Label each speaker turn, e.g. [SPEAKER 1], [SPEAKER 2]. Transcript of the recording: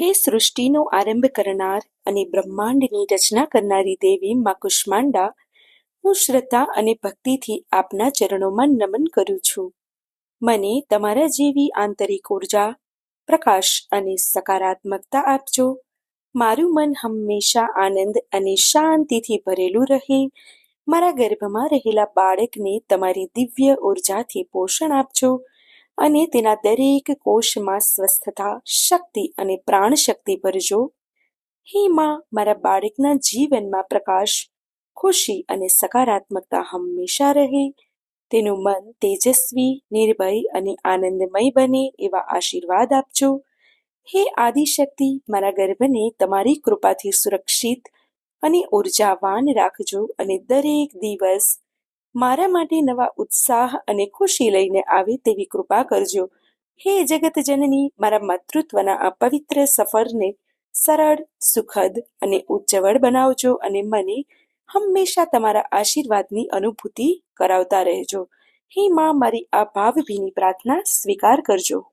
[SPEAKER 1] હે સૃષ્ટિનો આરંભ કરનાર અને બ્રહ્માંડની રચના કરનારી દેવી મા કુષ્માંડા, હું શ્રદ્ધા અને ભક્તિથી આપના ચરણોમાં નમન કરું છું. મને તમારા જેવી આંતરિક ઉર્જા, પ્રકાશ અને સકારાત્મકતા આપજો. મારું મન હંમેશા આનંદ અને શાંતિથી ભરેલું રહે. મારા ગર્ભમાં રહેલા બાળકને તમારી દિવ્ય ઉર્જાથી પોષણ આપજો અને તેના દરેક કોષમાં સ્વસ્થતા, શક્તિ અને પ્રાણશક્તિ ભરજો. હે માં, મારા બાળકના જીવનમાં પ્રકાશ, ખુશી અને સકારાત્મકતા હંમેશા રહે. તેનું મન તેજસ્વી, નિર્ભય અને આનંદમય બને એવા આશીર્વાદ આપજો. હે આદિશક્તિ, મારા ગર્ભને તમારી કૃપાથી સુરક્ષિત અને ઉર્જાવાન રાખજો અને દરેક દિવસ મારા માટે નવા ઉત્સાહ અને ખુશી લઈને આવે તેવી કૃપા કરજો. હે જગત જનની, મારા માતૃત્વના આ પવિત્ર સફરને સરળ, સુખદ અને ઉજ્જવળ બનાવજો અને મને હંમેશા તમારા આશીર્વાદની અનુભૂતિ કરાવતા રહેજો. હે માં, મારી આ ભાવભીની પ્રાર્થના સ્વીકાર કરજો.